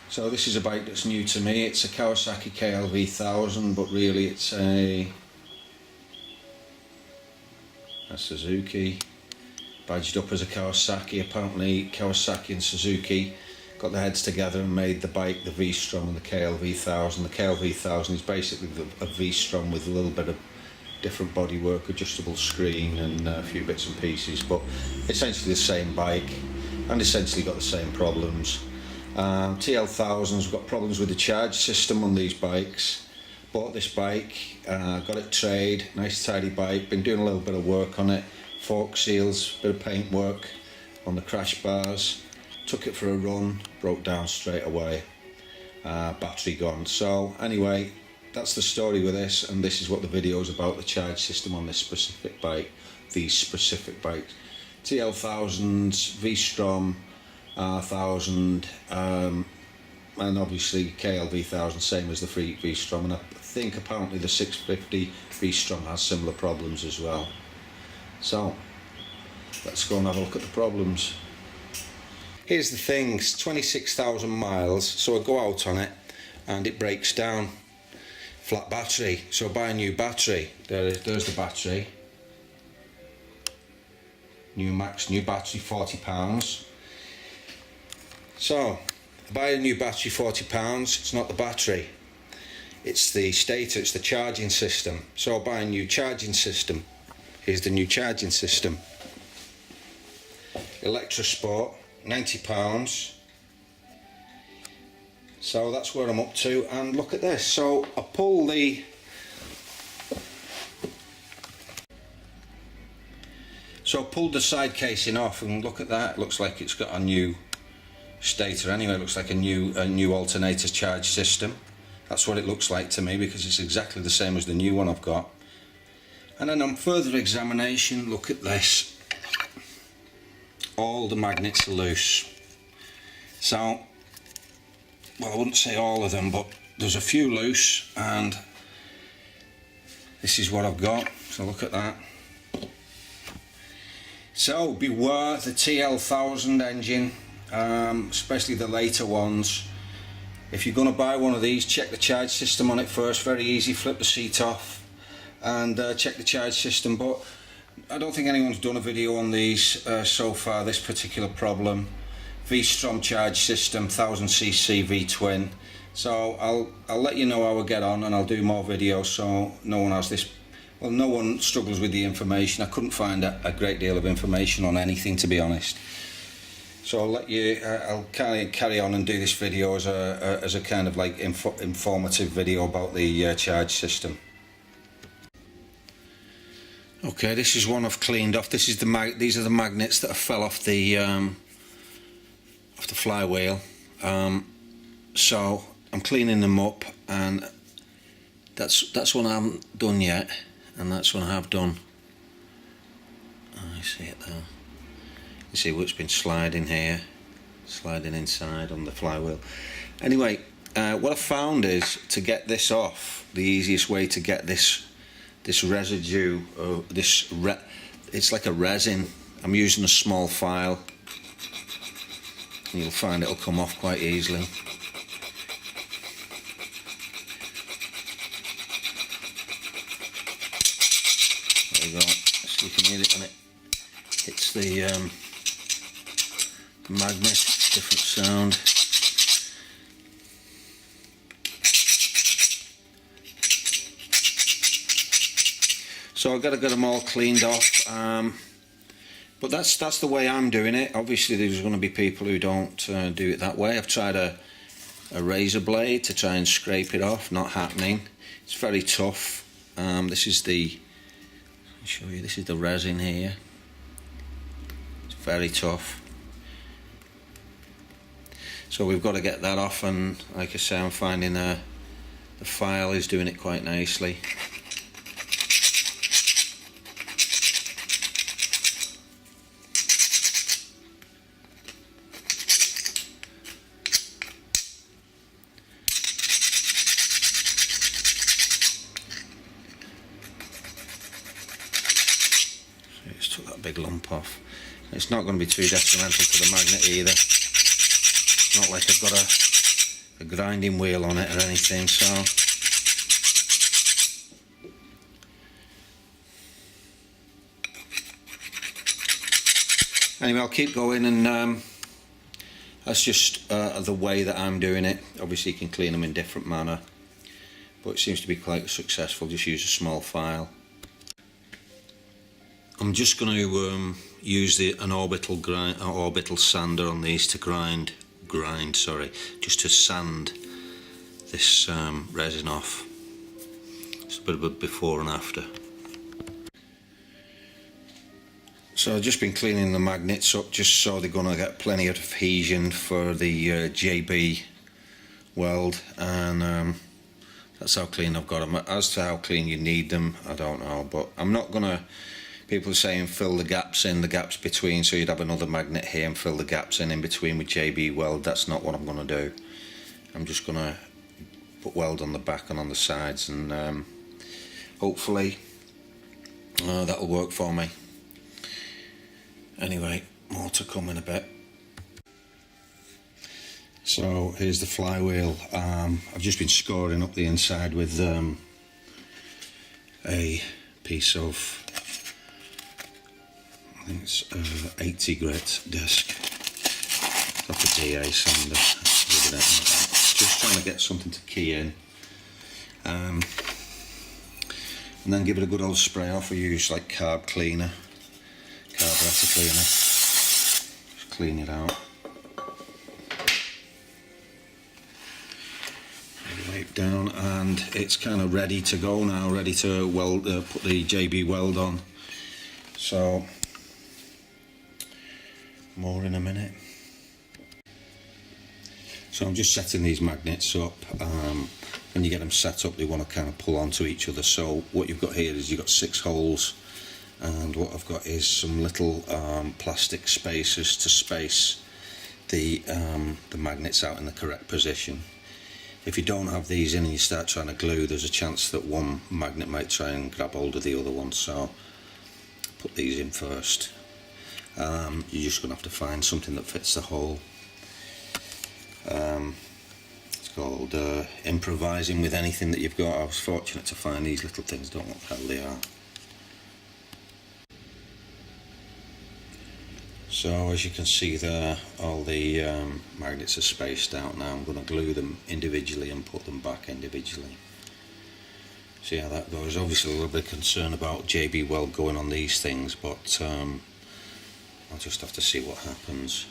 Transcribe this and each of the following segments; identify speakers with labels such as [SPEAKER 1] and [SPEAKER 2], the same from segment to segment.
[SPEAKER 1] So this is a bike that's new to me. It's a Kawasaki KLV 1000, but really it's a Suzuki, badged up as a Kawasaki. Apparently Kawasaki and Suzuki got their heads together and made the bike the V-Strom and the KLV 1000. The KLV 1000 is basically a V-Strom with a little bit of different bodywork, adjustable screen and a few bits and pieces, but essentially the same bike and essentially got the same problems. TL1000's got problems with the charge system on these bikes. Bought this bike, got it trade, nice tidy bike, been doing a little bit of work on it, fork seals, bit of paint work on the crash bars, took it for a run, broke down straight away, battery gone. So anyway, that's the story with this, and this is what the video is about, the charge system on this specific bike, these specific bikes. TL1000s, V-Strom, R1000, and obviously KLV 1000, same as the V-Strom, and I think apparently the 650 V-Strom has similar problems as well. So let's go and have a look at the problems. Here's the thing, it's 26,000 miles, so I go out on it and it breaks down. Flat battery, so I buy a new battery. There's the battery. New battery, £40. So I buy a new battery, £40. It's not the battery, it's the stator, it's the charging system. So I buy a new charging system. Here's the new charging system. Electrosport, £90. So that's where I'm up to, and look at this. So I pull the side casing off, and look at that. It looks like it's got a new stator anyway. It looks like a new alternator charge system. That's what it looks like to me, because it's exactly the same as the new one I've got. And then on further examination, look at this. All the magnets are loose. So, well, I wouldn't say all of them, but there's a few loose, and this is what I've got. So look at that. So beware the TL1000 engine, especially the later ones. If you're going to buy one of these, check the charge system on it first. Very easy, flip the seat off and check the charge system. But I don't think anyone's done a video on these so far, this particular problem. V-Strom charge system, 1000cc V-twin. So I'll let you know how I get on, and I'll do more videos so no one has this. Well, no one struggles with the information. I couldn't find a great deal of information on anything, to be honest. So I'll let you. I'll carry on and do this video as a kind of like informative video about the charge system. Okay, this is one I've cleaned off. This is these are the magnets that fell off the flywheel. So I'm cleaning them up, and that's one I haven't done yet, and that's one I have done. I see it there. You see what's been sliding here, sliding inside on the flywheel. Anyway, what I found is, to get this off, the easiest way to get this residue, it's like a resin. I'm using a small file, and you'll find it'll come off quite easily. There you go. So you can hear it when it hits the magnet. Different sound. So I've got to get them all cleaned off, but that's the way I'm doing it. Obviously there's going to be people who don't do it that way. I've tried a razor blade to try and scrape it off, not happening. It's very tough. This is the, I'll show you, this is the resin here. It's very tough. So we've got to get that off, and like I say, I'm finding the file is doing it quite nicely. Just took that big lump off. It's not going to be too detrimental to the magnet either. Not like I've got a grinding wheel on it or anything, so anyway, I'll keep going, and that's just the way that I'm doing it. Obviously you can clean them in different manner, but it seems to be quite successful. Just use a small file. I'm just going to use an orbital sander on these to grind, just to sand this resin off. It's a bit of a before and after. So I've just been cleaning the magnets up just so they're going to get plenty of adhesion for the JB weld, and that's how clean I've got them. As to how clean you need them, I don't know, but I'm not going to. People are saying fill the gaps between, so you'd have another magnet here and fill the gaps in between with JB weld. That's not what I'm going to do. I'm just going to put weld on the back and on the sides, and hopefully that'll work for me. Anyway, more to come in a bit. So here's the flywheel. I've just been scoring up the inside with a piece of, I think it's 80 grit disc. Got the DA sander. Just trying to get something to key in. And then give it a good old spray off. We use like carburetor cleaner. Just clean it out. Wipe down, and it's kind of ready to go now, ready to weld, put the JB weld on. So more in a minute. So I'm just setting these magnets up. When you get them set up, they want to kind of pull onto each other. So what you've got here is you've got 6 holes, and what I've got is some little plastic spacers to space the magnets out in the correct position. If you don't have these in and you start trying to glue, there's a chance that one magnet might try and grab hold of the other one, so put these in first. You're just going to have to find something that fits the hole. It's called improvising with anything that you've got. I was fortunate to find these little things, don't know what the hell they are. So as you can see there, all the magnets are spaced out now. I'm going to glue them individually and put them back individually. See how that goes. Obviously a little bit of concern about JB weld going on these things, but I'll just have to see what happens.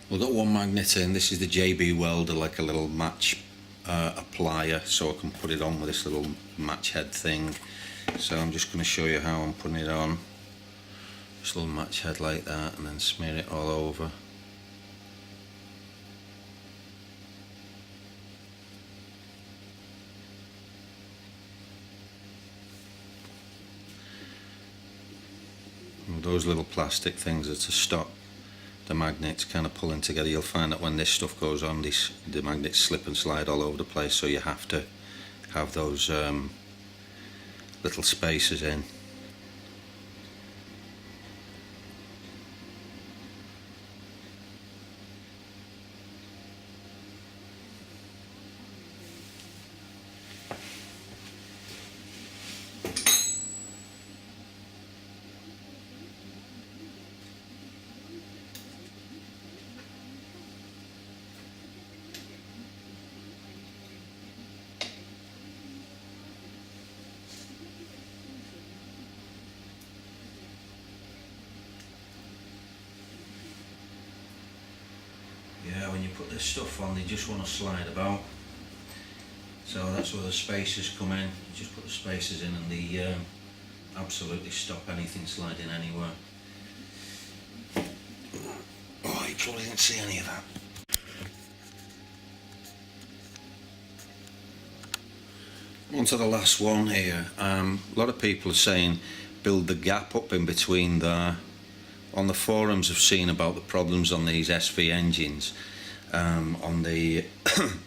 [SPEAKER 1] We've got one magnet in. This is the JB welder, like a little match applier, so I can put it on with this little match head thing. So I'm just going to show you how I'm putting it on. Just a little match head like that, and then smear it all over. And those little plastic things are to stop the magnets kind of pulling together. You'll find that when this stuff goes on, the magnets slip and slide all over the place, so you have to have those little spacers in. Yeah, when you put this stuff on, they just want to slide about. So that's where the spacers come in. You just put the spacers in and they absolutely stop anything sliding anywhere. Oh, you probably didn't see any of that. On to the last one here. A lot of people are saying build the gap up in between there. On the forums I've seen about the problems on these SV engines, on the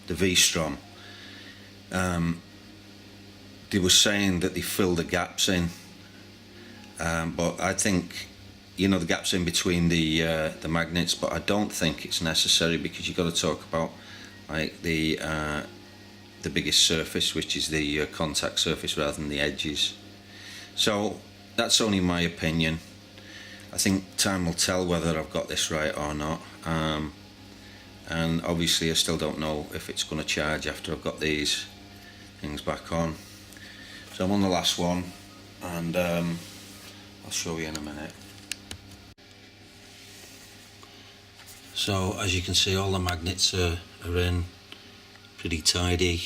[SPEAKER 1] the V-STROM. They were saying that they fill the gaps in, but I think you know, the gaps in between the magnets, but I don't think it's necessary, because you've got to talk about like the biggest surface, which is the contact surface rather than the edges. So that's only my opinion. I think time will tell whether I've got this right or not, and obviously I still don't know if it's going to charge after I've got these things back on. So I'm on the last one, and I'll show you in a minute. So as you can see, all the magnets are in pretty tidy.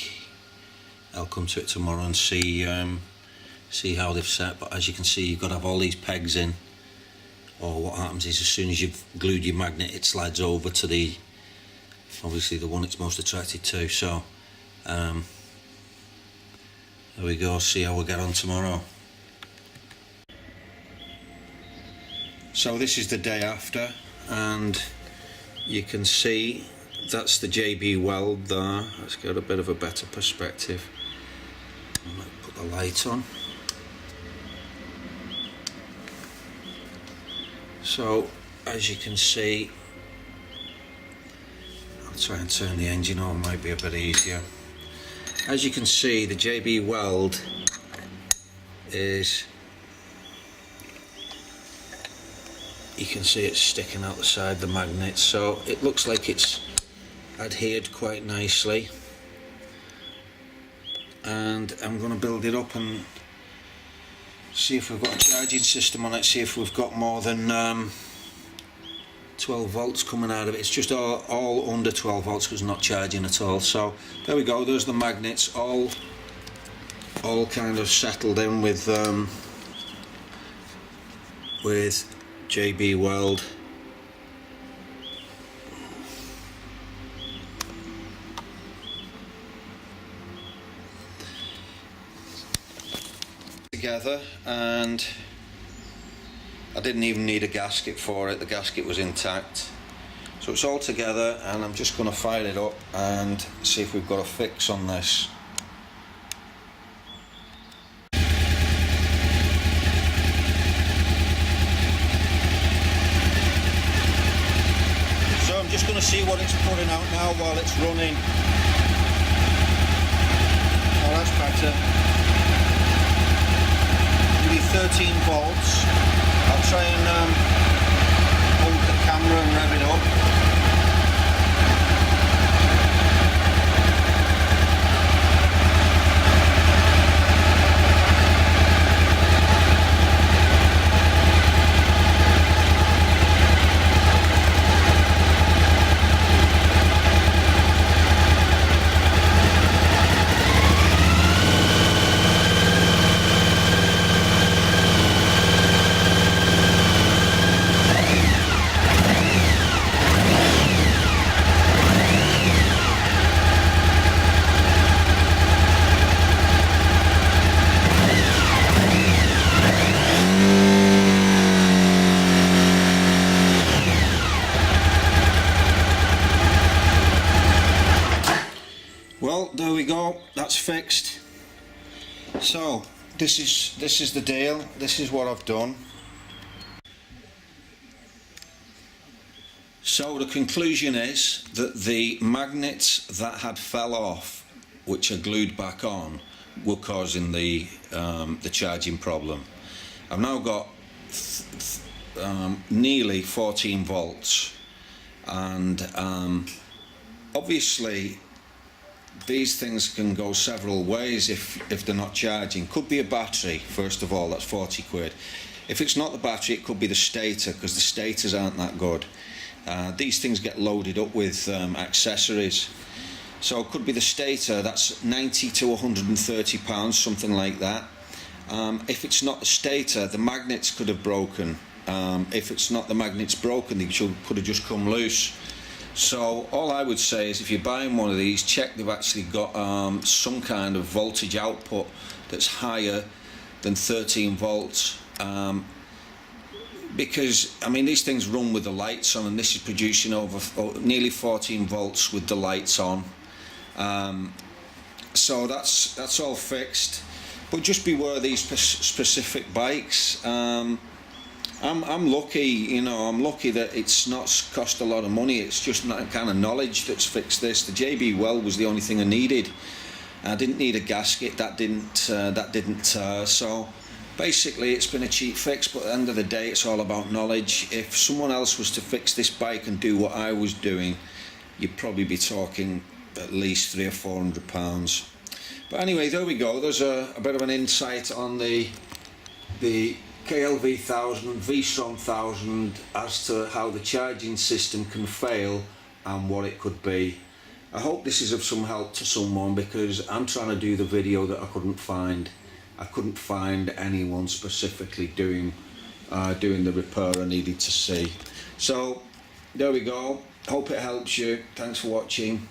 [SPEAKER 1] I'll come to it tomorrow and see how they've set, but as you can see, you've got to have all these pegs in, or what happens is as soon as you've glued your magnet, it slides over to the, obviously the one it's most attracted to. So there we go, see how we get on tomorrow. So this is the day after, and you can see that's the JB weld there. Let's get a bit of a better perspective. I'm going to put the light on. So as you can see, I'll try and turn the engine on, might be a bit easier. As you can see, the JB weld is, you can see it's sticking out the side of the magnet, so it looks like it's adhered quite nicely. And I'm going to build it up and see if we've got a charging system on it, see if we've got more than 12 volts coming out of it. It's just all under 12 volts because it's not charging at all. So there we go, there's the magnets all kind of settled in with JB weld. Together, and I didn't even need a gasket for it, the gasket was intact. So it's all together, and I'm just going to fire it up and see if we've got a fix on this. So I'm just going to see what it's putting out now while it's running. Oh, that's better. 13 volts. I'll try and hold the camera and rev it up. Well, there we go, that's fixed. So this is the deal, this is what I've done. So the conclusion is that the magnets that had fell off, which are glued back on, were causing the charging problem. I've now got nearly 14 volts, and obviously these things can go several ways if they're not charging. Could be a battery, first of all, that's 40 quid. If it's not the battery, it could be the stator, because the stators aren't that good. These things get loaded up with accessories. So it could be the stator, that's 90 to 130 pounds, something like that. If it's not the stator, the magnets could have broken. If it's not the magnets broken, they could have just come loose. So all I would say is, if you're buying one of these, check they've actually got some kind of voltage output that's higher than 13 volts. Because, I mean, these things run with the lights on, and this is producing over nearly 14 volts with the lights on. So that's all fixed. But just beware these specific bikes. I'm lucky, you know, I'm lucky that it's not cost a lot of money. It's just that kind of knowledge that's fixed this. The JB weld was the only thing I needed. I didn't need a gasket, that didn't so basically it's been a cheap fix, but at the end of the day it's all about knowledge. If someone else was to fix this bike and do what I was doing, you'd probably be talking at least £300 or £400. But anyway, there we go. There's a bit of an insight on the KLV 1000, V-Strom 1000 as to how the charging system can fail and what it could be. I hope this is of some help to someone, because I'm trying to do the video that I couldn't find. I couldn't find anyone specifically doing the repair I needed to see. So there we go. Hope it helps you. Thanks for watching.